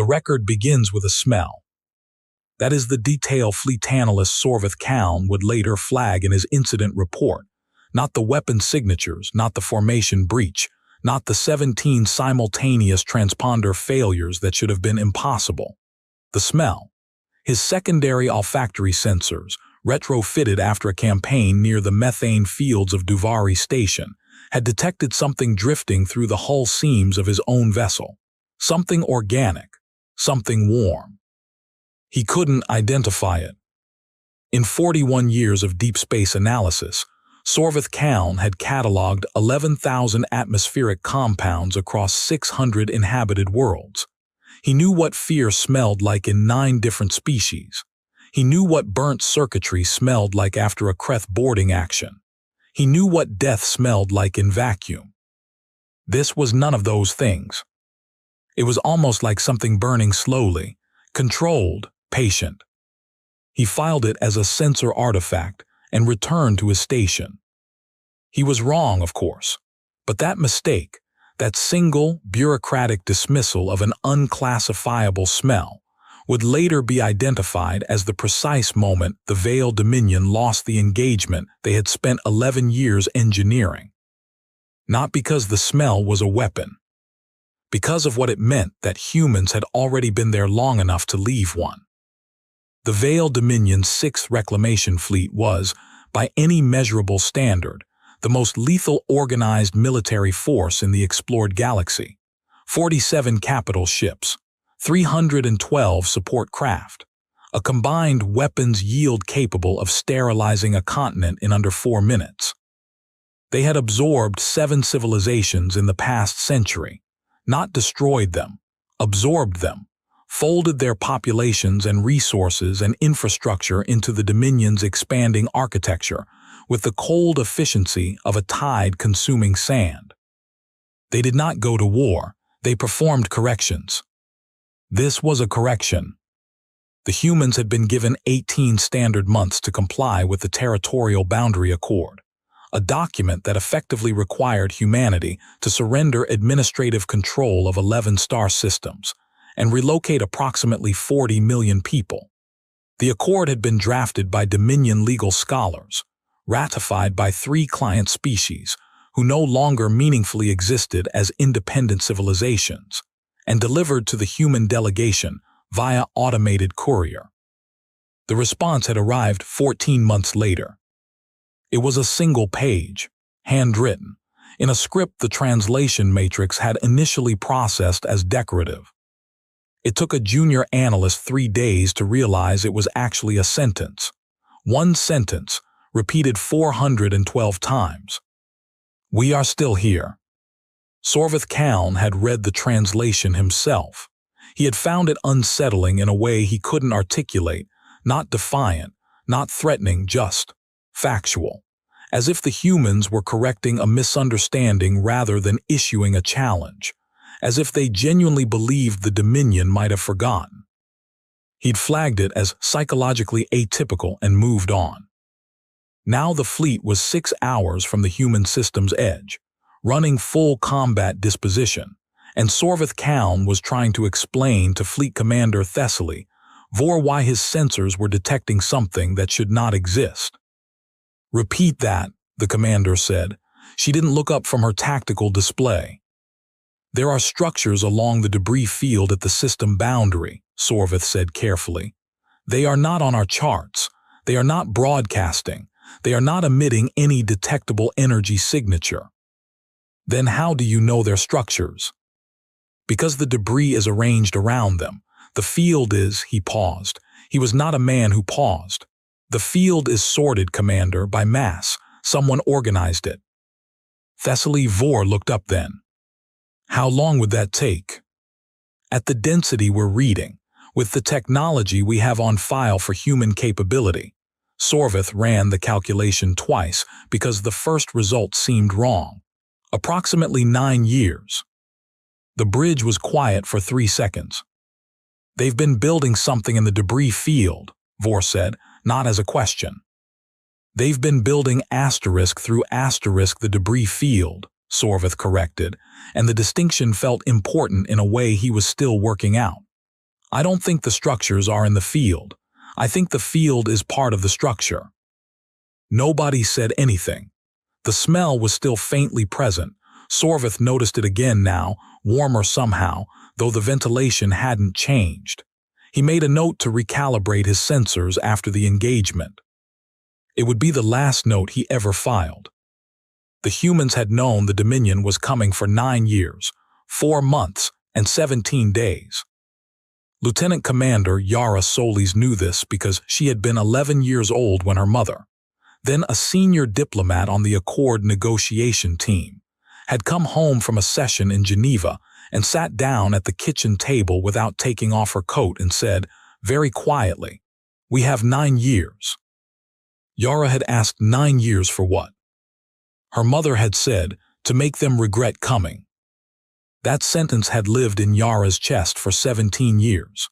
The record begins with a smell. That is the detail fleet analyst Sorvith Kaln would later flag in his incident report. Not the weapon signatures, not the formation breach, not the 17 simultaneous transponder failures that should have been impossible. The smell. His secondary olfactory sensors, retrofitted after a campaign near the methane fields of Duvari Station, had detected something drifting through the hull seams of his own vessel. Something organic, something warm. He couldn't identify it. In 41 years of deep space analysis, Sorvith Kaln had cataloged 11,000 atmospheric compounds across 600 inhabited worlds. He knew what fear smelled like in 9 different species. He knew what burnt circuitry smelled like after a Kreth boarding action. He knew what death smelled like in vacuum. This was none of those things. It was almost like something burning slowly, controlled, patient. He filed it as a sensor artifact and returned to his station. He was wrong, of course, but that mistake, that single bureaucratic dismissal of an unclassifiable smell, would later be identified as the precise moment the Veiled Dominion lost the engagement they had spent 11 years engineering. Not because the smell was a weapon, because of what it meant that humans had already been there long enough to leave one. The Veiled Dominion's 6th Reclamation Fleet was, by any measurable standard, the most lethal organized military force in the explored galaxy. 47 capital ships, 312 support craft, a combined weapons yield capable of sterilizing a continent in under 4 minutes. They had absorbed 7 civilizations in the past century, not destroyed them, absorbed them, folded their populations and resources and infrastructure into the Dominion's expanding architecture with the cold efficiency of a tide consuming sand. They did not go to war, they performed corrections. This was a correction. The humans had been given 18 standard months to comply with the Territorial Boundary Accord, a document that effectively required humanity to surrender administrative control of 11 star systems and relocate approximately 40 million people. The accord had been drafted by Dominion legal scholars, ratified by 3 client species who no longer meaningfully existed as independent civilizations, and delivered to the human delegation via automated courier. The response had arrived 14 months later. It was a single page, handwritten, in a script the translation matrix had initially processed as decorative. It took a junior analyst 3 days to realize it was actually a sentence. One sentence, repeated 412 times. We are still here. Sorvith Kaln had read the translation himself. He had found it unsettling in a way he couldn't articulate, not defiant, not threatening, just factual, as if the humans were correcting a misunderstanding rather than issuing a challenge, as if they genuinely believed the Dominion might have forgotten. He'd flagged it as psychologically atypical and moved on. Now the fleet was 6 hours from the human system's edge, running full combat disposition, and Sorvith Kaln was trying to explain to Fleet Commander Thessaly Vor why his sensors were detecting something that should not exist. Repeat that, the commander said. She didn't look up from her tactical display. There are structures along the debris field at the system boundary, Sorvith said carefully. They are not on our charts. They are not broadcasting. They are not emitting any detectable energy signature. Then how do you know their structures? Because the debris is arranged around them. The field is, he paused. He was not a man who paused. The field is sorted, Commander, by mass. Someone organized it. Thessaly Vor looked up then. How long would that take? At the density we're reading, with the technology we have on file for human capability. Sorvith ran the calculation twice because the first result seemed wrong. Approximately 9 years. The bridge was quiet for 3 seconds. They've been building something in the debris field, Vor said, not as a question. They've been building asterisk through asterisk the debris field, Sorvith corrected, and the distinction felt important in a way he was still working out. I don't think the structures are in the field. I think the field is part of the structure. Nobody said anything. The smell was still faintly present. Sorvith noticed it again now, warmer somehow, though the ventilation hadn't changed. He made a note to recalibrate his sensors after the engagement. It would be the last note he ever filed. The humans had known the Dominion was coming for 9 years, 4 months, and 17 days. Lieutenant Commander Yara Solis knew this because she had been 11 years old when her mother, then a senior diplomat on the Accord negotiation team, had come home from a session in Geneva and sat down at the kitchen table without taking off her coat and said, very quietly, "We have 9 years." Yara had asked 9 years for what? Her mother had said, to make them regret coming. That sentence had lived in Yara's chest for 17 years.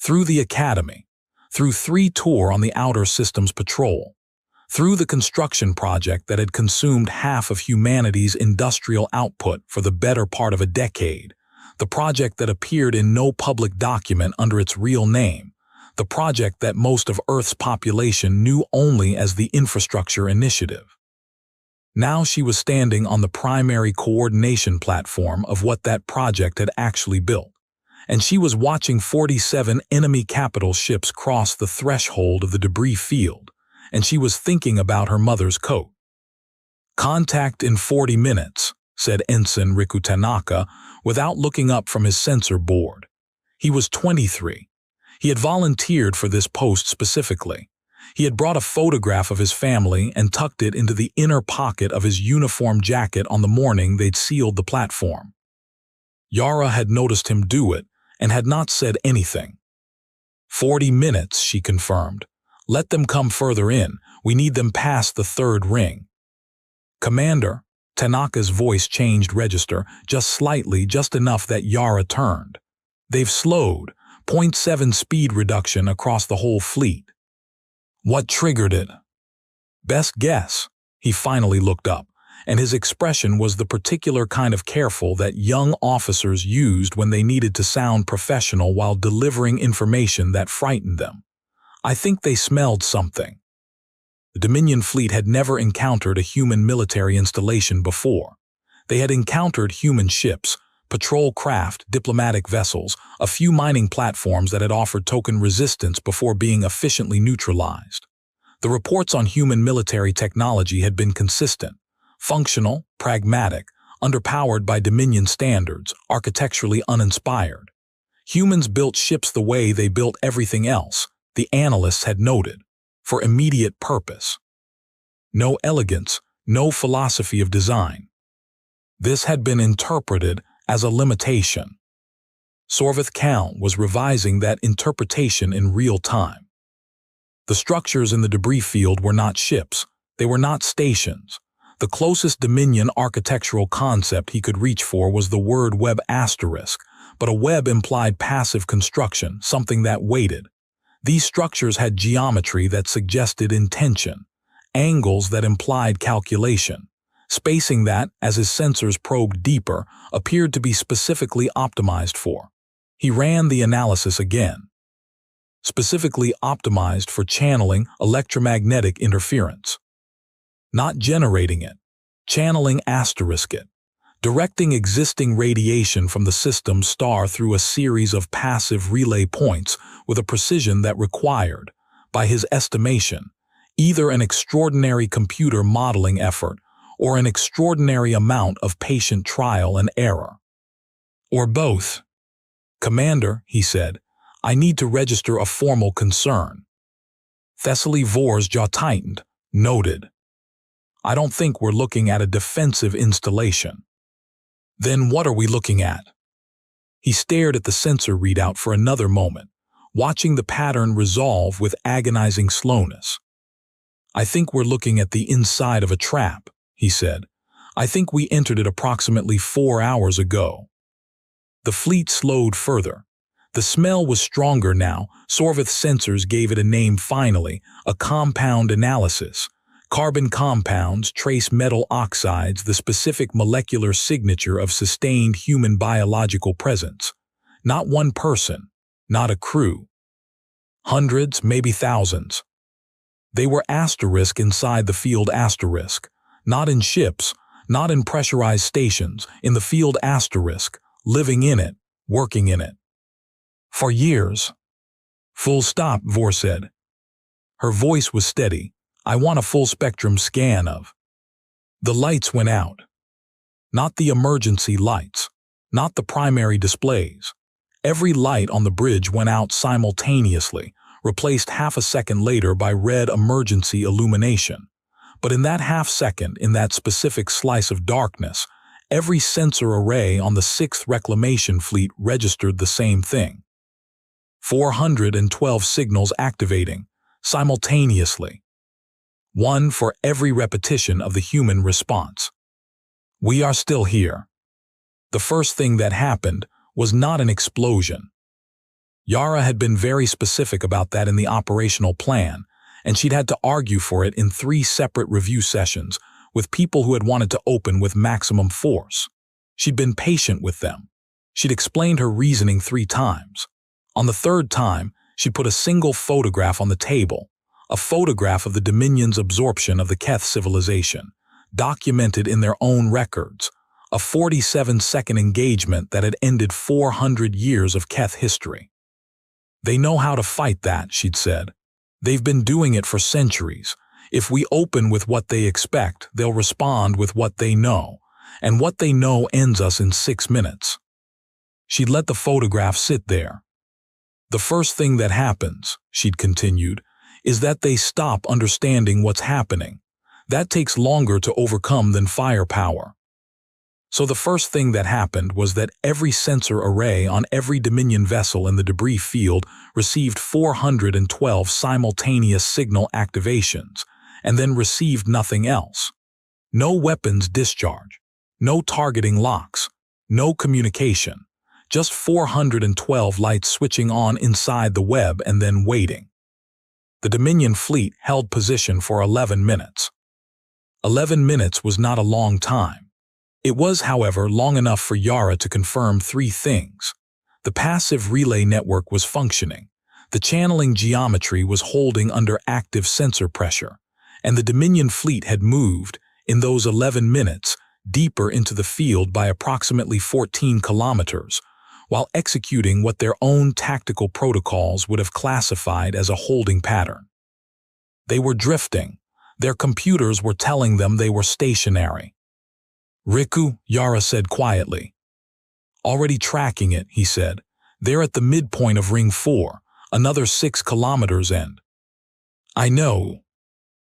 Through the academy, through 3 tours on the Outer Systems Patrol, through the construction project that had consumed half of humanity's industrial output for the better part of a decade, the project that appeared in no public document under its real name, the project that most of Earth's population knew only as the Infrastructure Initiative. Now she was standing on the primary coordination platform of what that project had actually built, and she was watching 47 enemy capital ships cross the threshold of the debris field, and she was thinking about her mother's coat. "Contact in 40 minutes, said Ensign Riku Tanaka without looking up from his sensor board. He was 23. He had volunteered for this post specifically. He had brought a photograph of his family and tucked it into the inner pocket of his uniform jacket on the morning they'd sealed the platform. Yara had noticed him do it and had not said anything. 40 minutes, she confirmed. Let them come further in. We need them past the 3rd ring. Commander, Tanaka's voice changed register, just slightly, just enough that Yara turned. They've slowed, 0.7 speed reduction across the whole fleet. What triggered it? Best guess. He finally looked up, and his expression was the particular kind of careful that young officers used when they needed to sound professional while delivering information that frightened them. I think they smelled something. The Dominion fleet had never encountered a human military installation before. They had encountered human ships, patrol craft, diplomatic vessels, a few mining platforms that had offered token resistance before being efficiently neutralized. The reports on human military technology had been consistent, functional, pragmatic, underpowered by Dominion standards, architecturally uninspired. Humans built ships the way they built everything else, the analysts had noted, for immediate purpose. No elegance, no philosophy of design. This had been interpreted as a limitation. Sorvith Kalm was revising that interpretation in real time. The structures in the debris field were not ships, they were not stations. The closest Dominion architectural concept he could reach for was the word web asterisk, but a web implied passive construction, something that waited. These structures had geometry that suggested intention, angles that implied calculation, spacing that, as his sensors probed deeper, appeared to be specifically optimized for. He ran the analysis again. Specifically optimized for channeling electromagnetic interference. Not generating it, channeling asterisk it, directing existing radiation from the system star through a series of passive relay points with a precision that required, by his estimation, either an extraordinary computer modeling effort or an extraordinary amount of patient trial and error. Or both. Commander, he said, I need to register a formal concern. Thessaly Vor's jaw tightened, noted. I don't think we're looking at a defensive installation. Then what are we looking at? He stared at the sensor readout for another moment, watching the pattern resolve with agonizing slowness. I think we're looking at the inside of a trap, he said. I think we entered it approximately 4 hours ago. The fleet slowed further. The smell was stronger now. Sorvith's sensors gave it a name finally, a compound analysis. Carbon compounds, trace metal oxides, the specific molecular signature of sustained human biological presence. Not one person, not a crew. Hundreds, maybe thousands. They were asterisk inside the field asterisk, not in ships, not in pressurized stations, in the field asterisk, living in it, working in it. For years. Full stop, Vor said. Her voice was steady. I want a full spectrum scan of. The lights went out. Not the emergency lights, not the primary displays. Every light on the bridge went out simultaneously, replaced half a second later by red emergency illumination. But in that half second, in that specific slice of darkness, every sensor array on the 6th Reclamation Fleet registered the same thing. 412 signals activating, simultaneously. One for every repetition of the human response. We are still here. The first thing that happened was not an explosion. Yara had been very specific about that in the operational plan, and she'd had to argue for it in 3 separate review sessions with people who had wanted to open with maximum force. She'd been patient with them. She'd explained her reasoning 3 times. On the 3rd time, she put a single photograph on the table, a photograph of the Dominion's absorption of the Keth civilization, documented in their own records, a 47-second engagement that had ended 400 years of Keth history. They know how to fight that, she'd said. They've been doing it for centuries. If we open with what they expect, they'll respond with what they know, and what they know ends us in 6 minutes. She'd let the photograph sit there. The first thing that happens, she'd continued, is that they stop understanding what's happening. That takes longer to overcome than firepower. So the first thing that happened was that every sensor array on every Dominion vessel in the debris field received 412 simultaneous signal activations, and then received nothing else. No weapons discharge, no targeting locks, no communication, just 412 lights switching on inside the web and then waiting. The Dominion fleet held position for 11 minutes. 11 minutes was not a long time. It was, however, long enough for Yara to confirm 3 things. The passive relay network was functioning, the channeling geometry was holding under active sensor pressure, and the Dominion fleet had moved, in those 11 minutes, deeper into the field by approximately 14 kilometers, while executing what their own tactical protocols would have classified as a holding pattern. They were drifting. Their computers were telling them they were stationary. Riku, Yara said quietly. Already tracking it, he said. They're at the midpoint of Ring 4, another 6 kilometers and. I know.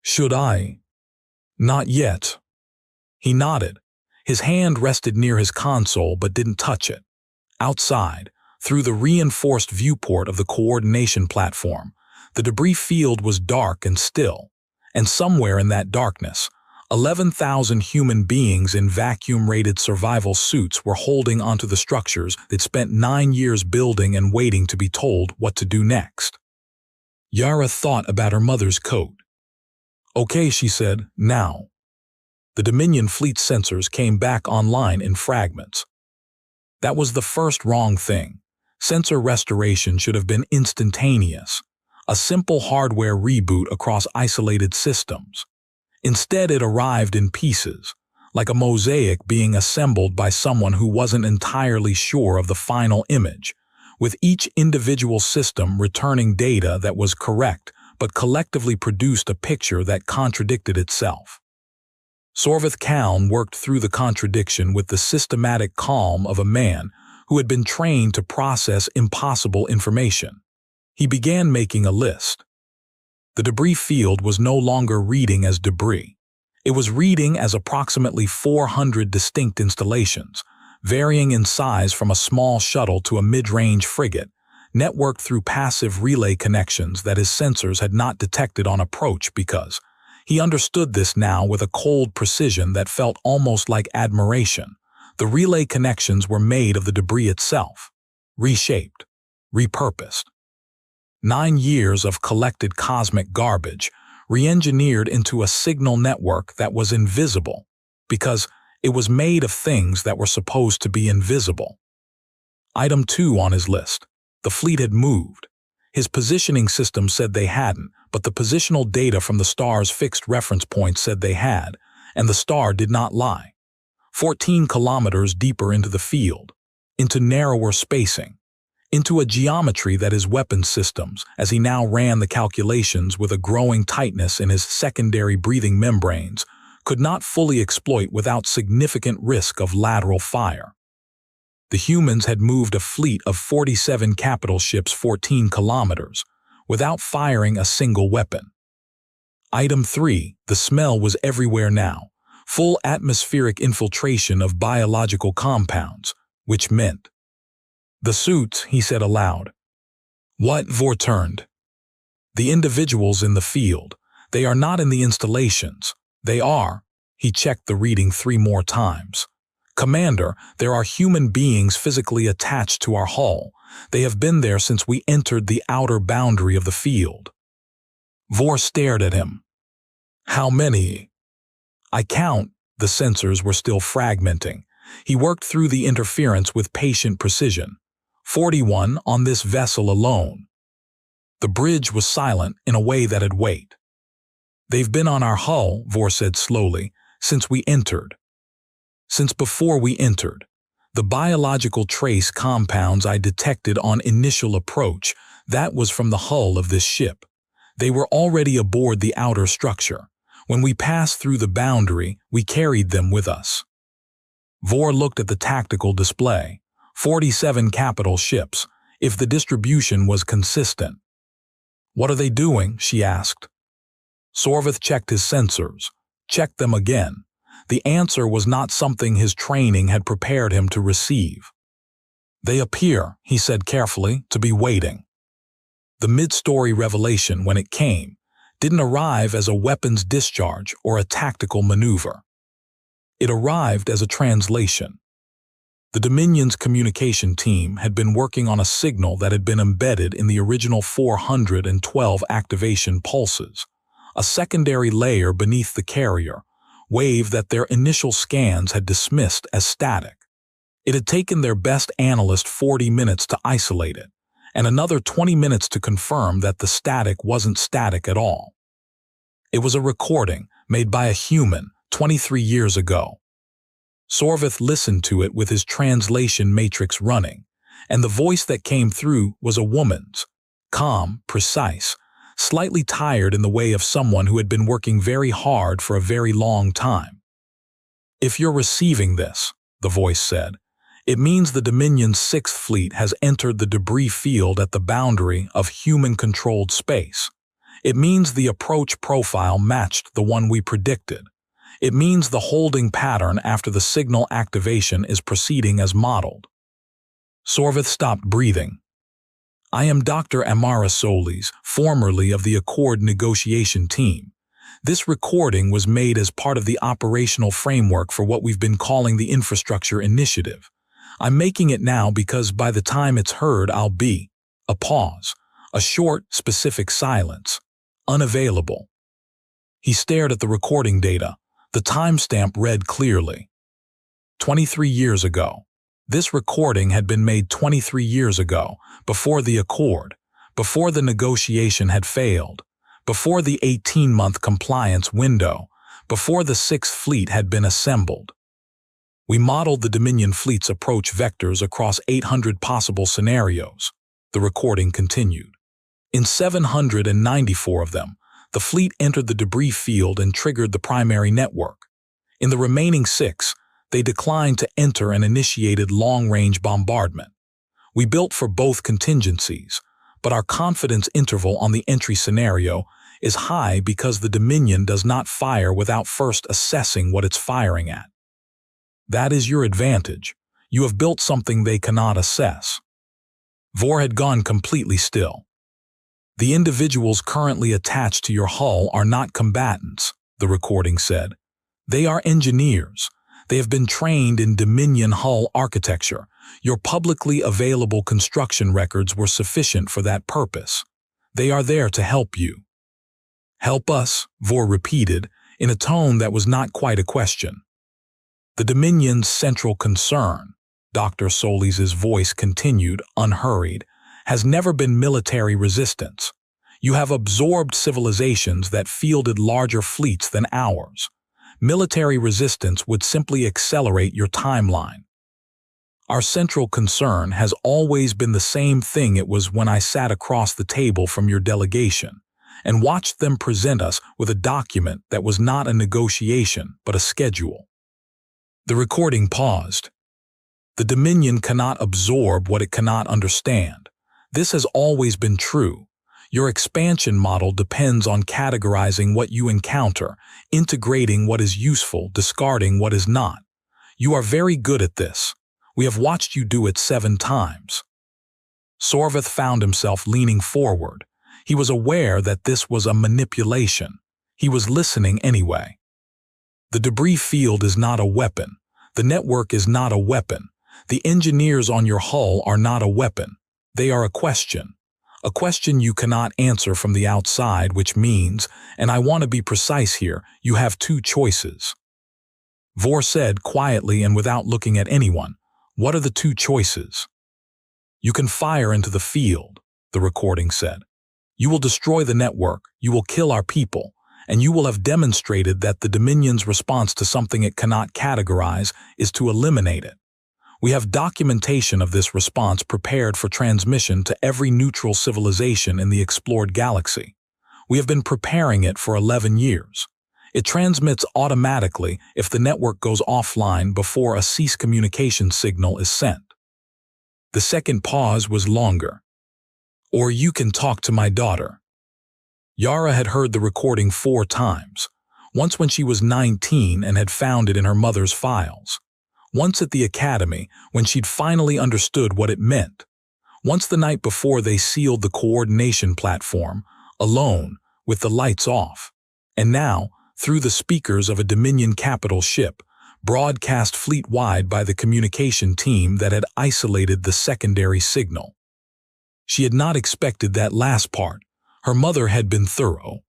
Should I? Not yet. He nodded. His hand rested near his console but didn't touch it. Outside, through the reinforced viewport of the coordination platform, the debris field was dark and still, and somewhere in that darkness, 11,000 human beings in vacuum-rated survival suits were holding onto the structures they'd spent 9 years building and waiting to be told what to do next. Yara thought about her mother's coat. Okay, she said, now. The Dominion fleet sensors came back online in fragments. That was the first wrong thing. Sensor restoration should have been instantaneous, a simple hardware reboot across isolated systems. Instead, it arrived in pieces, like a mosaic being assembled by someone who wasn't entirely sure of the final image, with each individual system returning data that was correct but collectively produced a picture that contradicted itself. Sorvith Kaln worked through the contradiction with the systematic calm of a man who had been trained to process impossible information. He began making a list. The debris field was no longer reading as debris. It was reading as approximately 400 distinct installations, varying in size from a small shuttle to a mid-range frigate, networked through passive relay connections that his sensors had not detected on approach because he understood this now with a cold precision that felt almost like admiration. The relay connections were made of the debris itself, reshaped, repurposed. 9 years of collected cosmic garbage, re-engineered into a signal network that was invisible, because it was made of things that were supposed to be invisible. Item 2 on his list. The fleet had moved. His positioning system said they hadn't, but the positional data from the star's fixed reference point said they had, and the star did not lie. 14 kilometers deeper into the field, into narrower spacing, into a geometry that his weapon systems, as he now ran the calculations with a growing tightness in his secondary breathing membranes, could not fully exploit without significant risk of lateral fire. The humans had moved a fleet of 47 capital ships 14 kilometers, without firing a single weapon. Item 3. The smell was everywhere now, full atmospheric infiltration of biological compounds, which meant. The suits, he said aloud. What? Vor turned. The individuals in the field. They are not in the installations. They are. He checked the reading 3 more times. Commander, there are human beings physically attached to our hull. They have been there since we entered the outer boundary of the field. Vor stared at him. How many? I count. The sensors were still fragmenting. He worked through the interference with patient precision. 41 on this vessel alone. The bridge was silent in a way that had weight. They've been on our hull, Vor said slowly, since we entered. Since before we entered. The biological trace compounds I detected on initial approach, that was from the hull of this ship. They were already aboard the outer structure. When we passed through the boundary, we carried them with us. Vor looked at the tactical display. 47 capital ships, if the distribution was consistent. What are they doing? She asked. Sorvith checked his sensors. Checked them again. The answer was not something his training had prepared him to receive. They appear, he said carefully, to be waiting. The mid-story revelation, when it came, didn't arrive as a weapons discharge or a tactical maneuver. It arrived as a translation. The Dominion's communication team had been working on a signal that had been embedded in the original 412 activation pulses, a secondary layer beneath the carrier, wave that their initial scans had dismissed as static. It had taken their best analyst 40 minutes to isolate it, and another 20 minutes to confirm that the static wasn't static at all. It was a recording made by a human 23 years ago. Sorvith listened to it with his translation matrix running, and the voice that came through was a woman's, calm, precise, slightly tired in the way of someone who had been working very hard for a very long time. If you're receiving this, the voice said, it means the Dominion's 6th Fleet has entered the debris field at the boundary of human-controlled space. It means the approach profile matched the one we predicted. It means the holding pattern after the signal activation is proceeding as modeled. Sorvith stopped breathing. I am Dr. Amara Solis, formerly of the Accord negotiation team. This recording was made as part of the operational framework for what we've been calling the Infrastructure Initiative. I'm making it now because by the time it's heard, I'll be. A pause. A short, specific silence. Unavailable. He stared at the recording data. The timestamp read clearly. 23 years ago. This recording had been made 23 years ago, before the Accord, before the negotiation had failed, before the 18-month compliance window, before the 6th Fleet had been assembled. We modeled the Dominion fleet's approach vectors across 800 possible scenarios, the recording continued. In 794 of them, the fleet entered the debris field and triggered the primary network. In the remaining 6, they declined to enter and initiated long-range bombardment. We built for both contingencies, but our confidence interval on the entry scenario is high because the Dominion does not fire without first assessing what it's firing at. That is your advantage. You have built something they cannot assess. Vor had gone completely still. The individuals currently attached to your hull are not combatants, the recording said. They are engineers. They have been trained in Dominion hull architecture. Your publicly available construction records were sufficient for that purpose. They are there to help you. Help us, Vor repeated, in a tone that was not quite a question. The Dominion's central concern, Dr. Solis' voice continued, unhurried, has never been military resistance. You have absorbed civilizations that fielded larger fleets than ours. Military resistance would simply accelerate your timeline. Our central concern has always been the same thing it was when I sat across the table from your delegation and watched them present us with a document that was not a negotiation but a schedule. The recording paused. The Dominion cannot absorb what it cannot understand. This has always been true. Your expansion model depends on categorizing what you encounter, integrating what is useful, discarding what is not. You are very good at this. We have watched you do it 7 times. Sorvith found himself leaning forward. He was aware that this was a manipulation. He was listening anyway. The debris field is not a weapon. The network is not a weapon. The engineers on your hull are not a weapon. They are a question. A question you cannot answer from the outside, which means, and I want to be precise here, you have 2 choices. Vor said quietly and without looking at anyone, "What are the 2 choices?" "You can fire into the field," the recording said. "You will destroy the network, you will kill our people, and you will have demonstrated that the Dominion's response to something it cannot categorize is to eliminate it. We have documentation of this response prepared for transmission to every neutral civilization in the explored galaxy. We have been preparing it for 11 years. It transmits automatically if the network goes offline before a cease communication signal is sent." The second pause was longer. "Or you can talk to my daughter." Yara had heard the recording 4 times, once when she was 19 and had found it in her mother's files. Once at the academy, when she'd finally understood what it meant. Once the night before they sealed the coordination platform, alone, with the lights off. And now, through the speakers of a Dominion capital ship, broadcast fleet-wide by the communication team that had isolated the secondary signal. She had not expected that last part. Her mother had been thorough.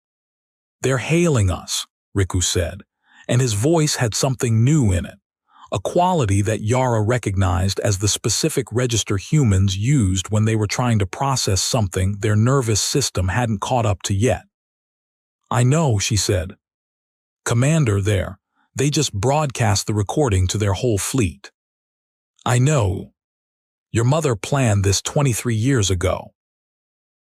"They're hailing us," Riku said, and his voice had something new in it. A quality that Yara recognized as the specific register humans used when they were trying to process something their nervous system hadn't caught up to yet. "I know," she said. "Commander there, they just broadcast the recording to their whole fleet." "I know. Your mother planned this 23 years ago."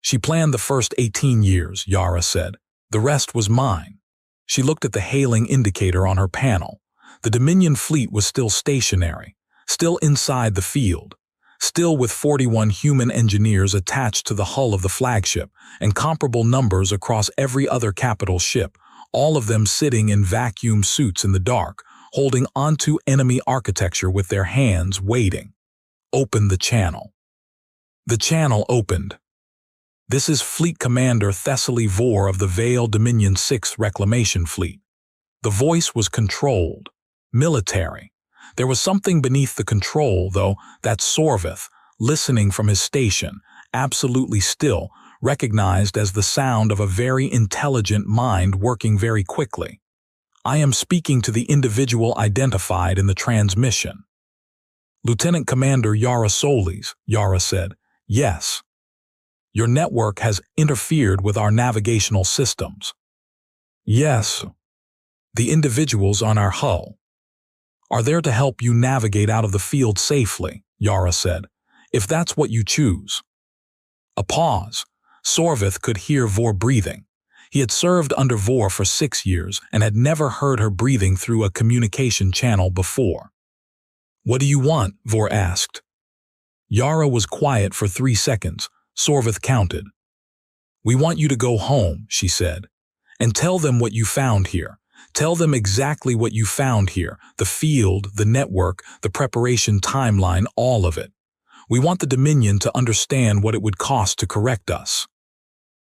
"She planned the first 18 years, Yara said. "The rest was mine." She looked at the hailing indicator on her panel. The Dominion fleet was still stationary, still inside the field, still with 41 human engineers attached to the hull of the flagship and comparable numbers across every other capital ship, all of them sitting in vacuum suits in the dark, holding onto enemy architecture with their hands, waiting. "Open the channel." The channel opened. "This is Fleet Commander Thessaly Vor of the Vale Dominion 6th Reclamation Fleet." The voice was controlled, military. There was something beneath the control, though, that Sorvith, listening from his station, absolutely still, recognized as the sound of a very intelligent mind working very quickly. "I am speaking to the individual identified in the transmission." "Lieutenant Commander Yara Solis," Yara said. "Yes. Your network has interfered with our navigational systems." "Yes. The individuals on our hull are there to help you navigate out of the field safely," Yara said, "if that's what you choose." A pause. Sorvith could hear Vor breathing. He had served under Vor for 6 years and had never heard her breathing through a communication channel before. "What do you want?" Vor asked. Yara was quiet for 3 seconds. Sorvith counted. "We want you to go home," she said, "and tell them what you found here. Tell them exactly what you found here, the field, the network, the preparation timeline, all of it. We want the Dominion to understand what it would cost to correct us."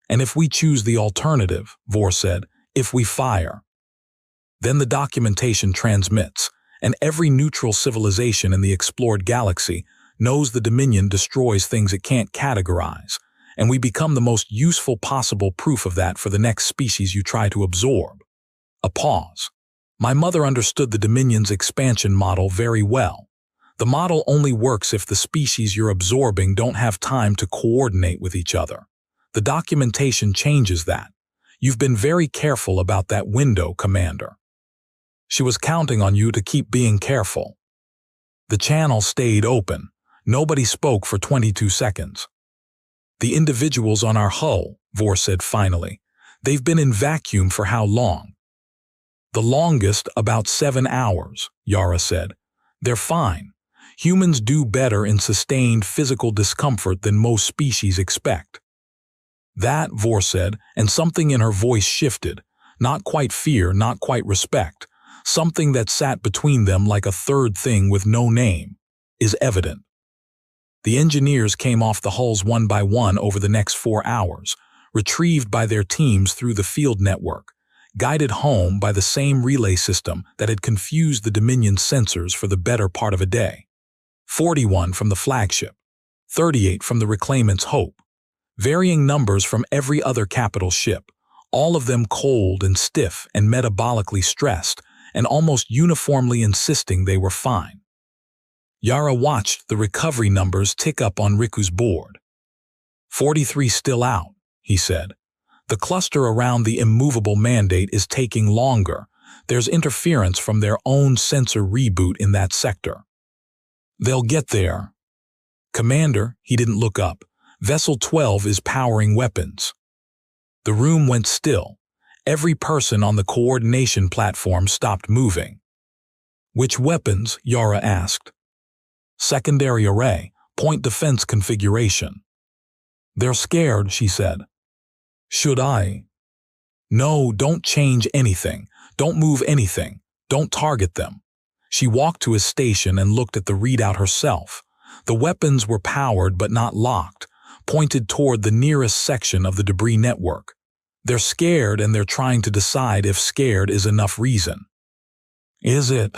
"And if we choose the alternative," Vor said, "if we fire." Then the documentation transmits, and every neutral civilization in the explored galaxy knows the Dominion destroys things it can't categorize, and we become the most useful possible proof of that for the next species you try to absorb. A pause. "My mother understood the Dominion's expansion model very well. The model only works if the species you're absorbing don't have time to coordinate with each other. The documentation changes that. You've been very careful about that window, Commander. She was counting on you to keep being careful. The channel stayed open. Nobody spoke for 22 seconds. The individuals on our hull, Vor said finally. They've been in vacuum for how long? The longest, about 7 hours, Yara said. They're fine. Humans do better in sustained physical discomfort than most species expect. That, Vor said, and something in her voice shifted. Not quite fear, not quite respect. Something that sat between them like a third thing with no name, is evident. The engineers came off the hulls one by one over the next 4 hours, retrieved by their teams through the field network, guided home by the same relay system that had confused the Dominion sensors for the better part of a day. 41 from the flagship, 38 from the Reclaimant's Hope, varying numbers from every other capital ship, all of them cold and stiff and metabolically stressed, and almost uniformly insisting they were fine. Yara watched the recovery numbers tick up on Riku's board. 43 still out, he said. The cluster around the immovable mandate is taking longer. There's interference from their own sensor reboot in that sector. They'll get there. Commander, he didn't look up. Vessel 12 is powering weapons. The room went still. Every person on the coordination platform stopped moving. Which weapons? Yara asked. Secondary array, point defense configuration. They're scared, she said. Should I? No, don't change anything. Don't move anything. Don't target them. She walked to his station and looked at the readout herself. The weapons were powered but not locked, pointed toward the nearest section of the debris network. They're scared and they're trying to decide if scared is enough reason. Is it?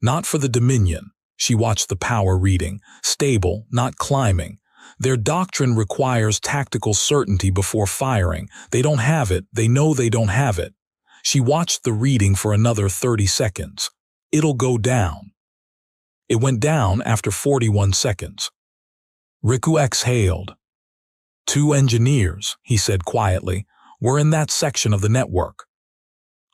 Not for the Dominion. She watched the power reading, stable, not climbing. Their doctrine requires tactical certainty before firing. They don't have it. They know they don't have it. She watched the reading for another 30 seconds. It'll go down. It went down after 41 seconds. Riku exhaled. 2 engineers, he said quietly, were in that section of the network.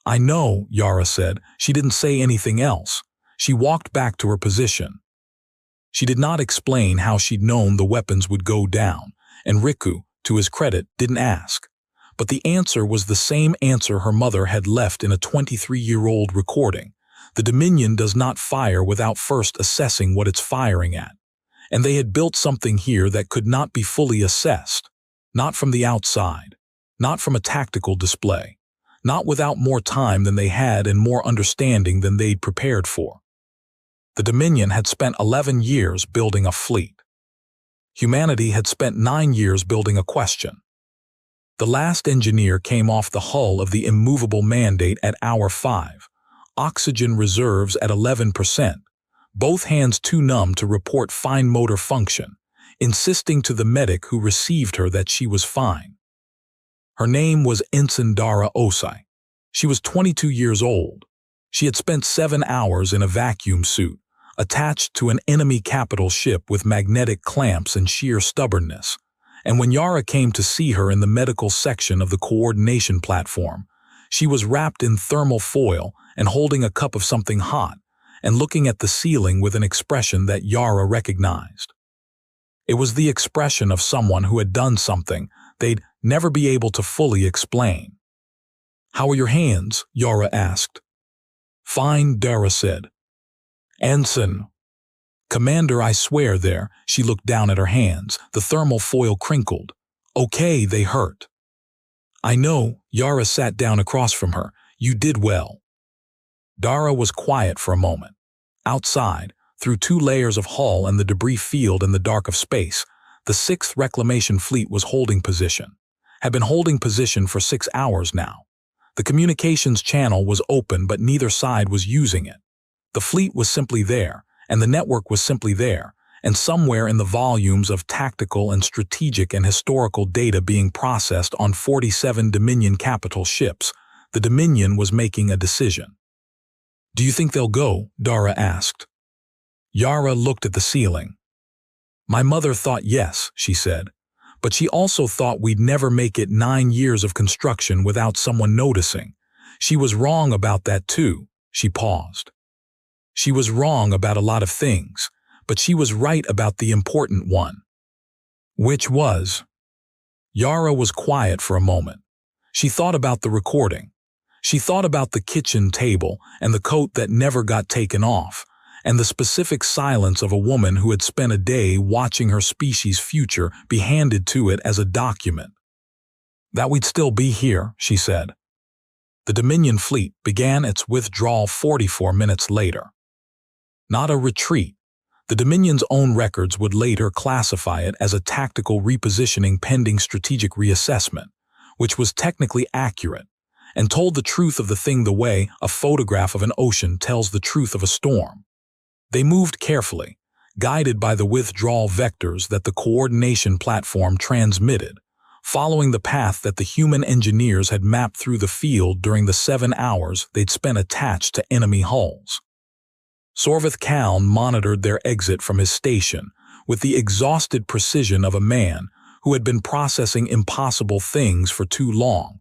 I know, Yara said. She didn't say anything else. She walked back to her position. She did not explain how she'd known the weapons would go down, and Riku, to his credit, didn't ask. But the answer was the same answer her mother had left in a 23-year-old recording. The Dominion does not fire without first assessing what it's firing at. And they had built something here that could not be fully assessed. Not from the outside. Not from a tactical display. Not without more time than they had and more understanding than they'd prepared for. The Dominion had spent 11 years building a fleet. Humanity had spent 9 years building a question. The last engineer came off the hull of the immovable mandate at hour 5. Oxygen reserves at 11%. Both hands too numb to report fine motor function, insisting to the medic who received her that she was fine. Her name was Ensign Dara Osai. She was 22 years old. She had spent 7 hours in a vacuum suit, attached to an enemy capital ship with magnetic clamps and sheer stubbornness. And when Yara came to see her in the medical section of the coordination platform, she was wrapped in thermal foil and holding a cup of something hot, and looking at the ceiling with an expression that Yara recognized. It was the expression of someone who had done something they'd never be able to fully explain. How are your hands? Yara asked. Fine, Dara said. Ensign. Commander, I swear there. She looked down at her hands. The thermal foil crinkled. Okay, they hurt. I know. Yara sat down across from her. You did well. Dara was quiet for a moment. Outside, through 2 layers of hull and the debris field in the dark of space, the 6th Reclamation Fleet was holding position. Had been holding position for 6 hours now. The communications channel was open, but neither side was using it. The fleet was simply there, and the network was simply there, and somewhere in the volumes of tactical and strategic and historical data being processed on 47 Dominion capital ships, the Dominion was making a decision. Do you think they'll go? Dara asked. Yara looked at the ceiling. My mother thought yes, she said, but she also thought we'd never make it 9 years of construction without someone noticing. She was wrong about that too. She paused. She was wrong about a lot of things, but she was right about the important one. Which was? Yara was quiet for a moment. She thought about the recording. She thought about the kitchen table and the coat that never got taken off, and the specific silence of a woman who had spent a day watching her species' future be handed to it as a document. That we'd still be here, she said. The Dominion fleet began its withdrawal 44 minutes later. Not a retreat. The Dominion's own records would later classify it as a tactical repositioning pending strategic reassessment, which was technically accurate, and told the truth of the thing the way a photograph of an ocean tells the truth of a storm. They moved carefully, guided by the withdrawal vectors that the coordination platform transmitted, following the path that the human engineers had mapped through the field during the 7 hours they'd spent attached to enemy hulls. Sorvith Kaln monitored their exit from his station with the exhausted precision of a man who had been processing impossible things for too long,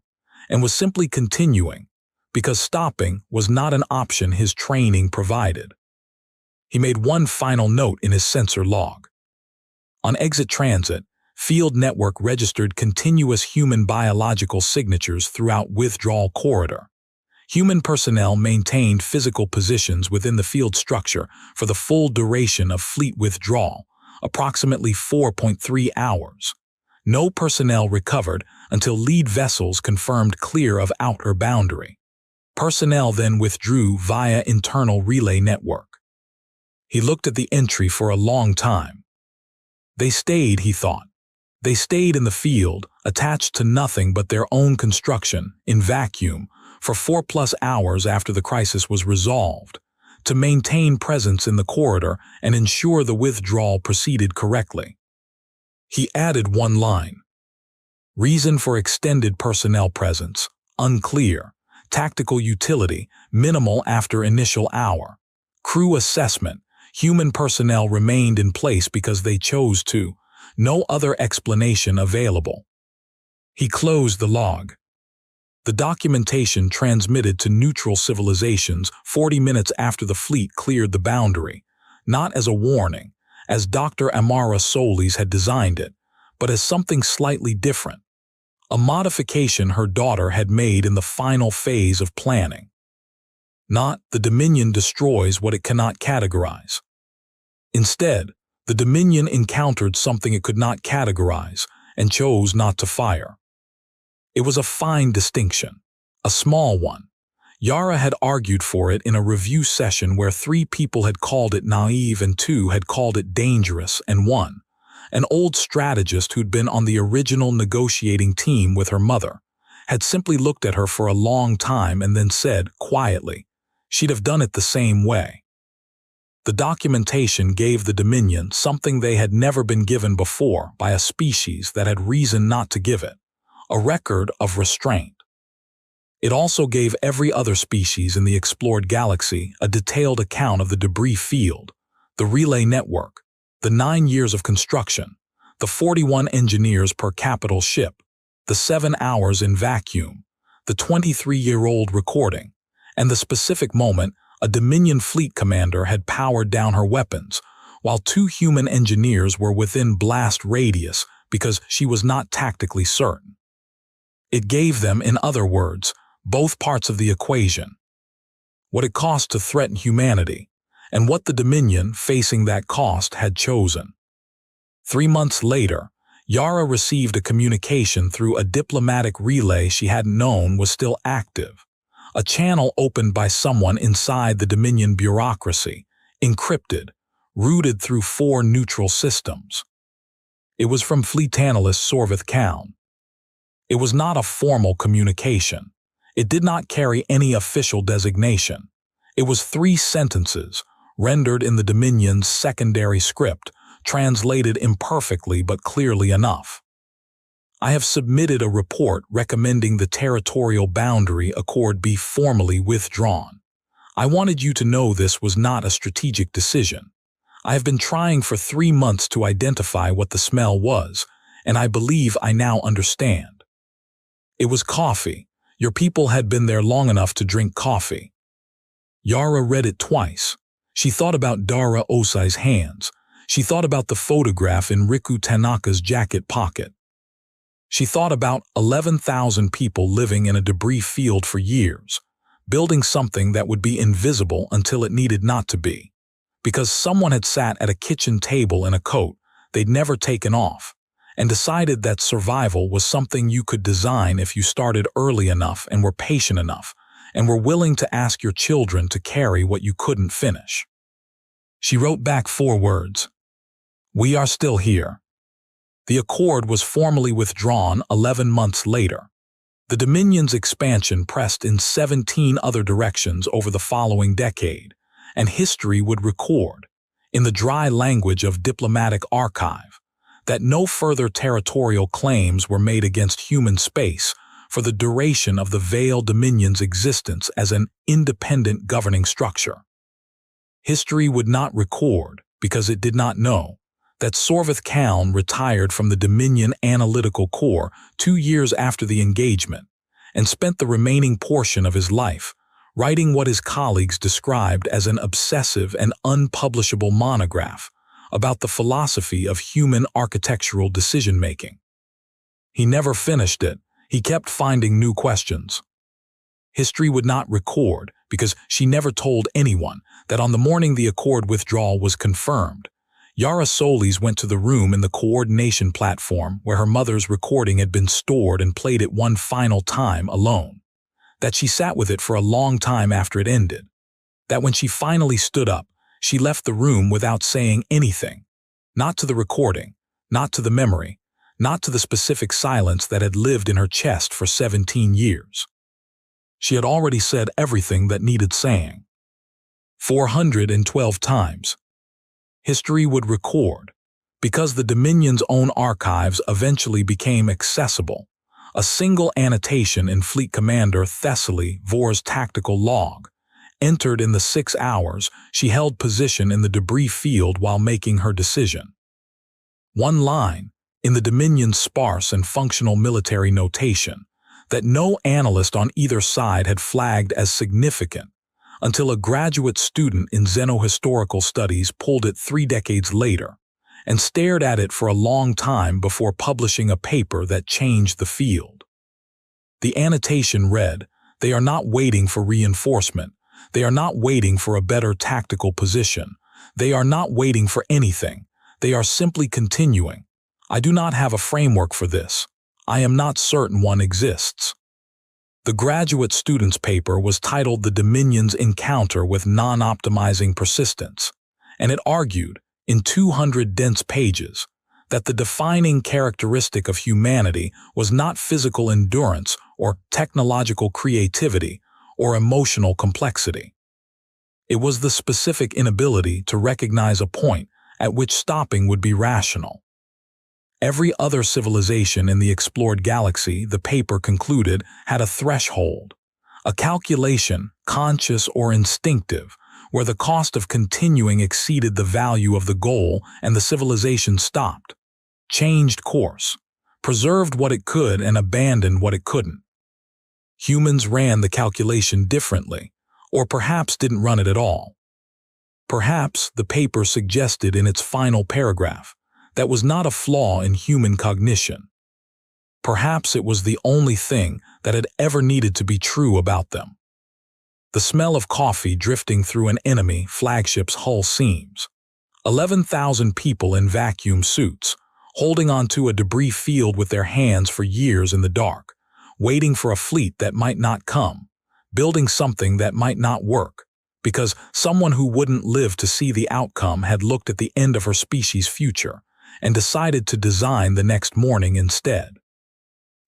and was simply continuing, because stopping was not an option his training provided. He made one final note in his sensor log. On exit transit, Field Network registered continuous human biological signatures throughout withdrawal corridor. Human personnel maintained physical positions within the field structure for the full duration of fleet withdrawal, approximately 4.3 hours. No personnel recovered until lead vessels confirmed clear of outer boundary. Personnel then withdrew via internal relay network. He looked at the entry for a long time. They stayed, he thought. They stayed in the field, attached to nothing but their own construction, in vacuum, for 4+ hours after the crisis was resolved, to maintain presence in the corridor and ensure the withdrawal proceeded correctly. He added one line. Reason for extended personnel presence, unclear. Tactical utility, minimal after initial hour. Crew assessment, human personnel remained in place because they chose to. No other explanation available. He closed the log. The documentation transmitted to neutral civilizations 40 minutes after the fleet cleared the boundary, not as a warning, as Dr. Amara Solis had designed it, but as something slightly different. A modification her daughter had made in the final phase of planning. Not, the Dominion destroys what it cannot categorize. Instead, the Dominion encountered something it could not categorize and chose not to fire. It was a fine distinction, a small one. Yara had argued for it in a review session where 3 people had called it naive and 2 had called it dangerous, and 1, an old strategist who'd been on the original negotiating team with her mother, had simply looked at her for a long time and then said, quietly, she'd have done it the same way. The documentation gave the Dominion something they had never been given before by a species that had reason not to give it, a record of restraint. It also gave every other species in the explored galaxy a detailed account of the debris field, the relay network, the 9 years of construction, the 41 engineers per capital ship, the 7 hours in vacuum, the 23-year-old recording, and the specific moment a Dominion fleet commander had powered down her weapons, while 2 human engineers were within blast radius because she was not tactically certain. It gave them, in other words, both parts of the equation. What it cost to threaten humanity, and what the Dominion, facing that cost, had chosen. 3 months later, Yara received a communication through a diplomatic relay she hadn't known was still active. A channel opened by someone inside the Dominion bureaucracy, encrypted, routed through 4 neutral systems. It was from Fleet Analyst Sorvith Kaln. It was not a formal communication. It did not carry any official designation. It was 3 sentences, rendered in the Dominion's secondary script, translated imperfectly but clearly enough. I have submitted a report recommending the territorial boundary accord be formally withdrawn. I wanted you to know this was not a strategic decision. I have been trying for 3 months to identify what the smell was, and I believe I now understand. It was coffee. Your people had been there long enough to drink coffee. Yara read it twice. She thought about Dara Osai's hands. She thought about the photograph in Riku Tanaka's jacket pocket. She thought about 11,000 people living in a debris field for years, building something that would be invisible until it needed not to be. Because someone had sat at a kitchen table in a coat they'd never taken off, and decided that survival was something you could design if you started early enough and were patient enough, and were willing to ask your children to carry what you couldn't finish. She wrote back 4 words. We are still here. The Accord was formally withdrawn 11 months later. The Dominion's expansion pressed in 17 other directions over the following decade, and history would record, in the dry language of diplomatic archive, that no further territorial claims were made against human space for the duration of the Veiled Dominion's existence as an independent governing structure. History would not record, because it did not know, that Sorvith Kaln retired from the Dominion Analytical Corps 2 years after the engagement, and spent the remaining portion of his life writing what his colleagues described as an obsessive and unpublishable monograph about the philosophy of human architectural decision-making. He never finished it. He kept finding new questions. History would not record, because she never told anyone, that on the morning the Accord withdrawal was confirmed, Yara Solis went to the room in the coordination platform where her mother's recording had been stored and played it one final time alone. That she sat with it for a long time after it ended. That when she finally stood up, she left the room without saying anything. Not to the recording, not to the memory, not to the specific silence that had lived in her chest for 17 years. She had already said everything that needed saying. 412 times. History would record, because the Dominion's own archives eventually became accessible. A single annotation in Fleet Commander Thessaly Vor's tactical log, entered in the 6 hours she held position in the debris field while making her decision. One line, in the Dominion's sparse and functional military notation, that no analyst on either side had flagged as significant, until a graduate student in xenohistorical studies pulled it 3 decades later, and stared at it for a long time before publishing a paper that changed the field. The annotation read, "They are not waiting for reinforcement. They are not waiting for a better tactical position. They are not waiting for anything. They are simply continuing. I do not have a framework for this. I am not certain one exists." The graduate student's paper was titled The Dominion's Encounter with Non-Optimizing Persistence, and it argued, in 200 dense pages, that the defining characteristic of humanity was not physical endurance or technological creativity or emotional complexity. It was the specific inability to recognize a point at which stopping would be rational. Every other civilization in the explored galaxy, the paper concluded, had a threshold, a calculation, conscious or instinctive, where the cost of continuing exceeded the value of the goal and the civilization stopped, changed course, preserved what it could and abandoned what it couldn't. Humans ran the calculation differently, or perhaps didn't run it at all. Perhaps, the paper suggested in its final paragraph, that was not a flaw in human cognition. Perhaps it was the only thing that had ever needed to be true about them. The smell of coffee drifting through an enemy flagship's hull seams. 11,000 people in vacuum suits, holding onto a debris field with their hands for years in the dark, waiting for a fleet that might not come, building something that might not work, because someone who wouldn't live to see the outcome had looked at the end of her species' future and decided to design the next morning instead.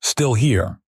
Still here.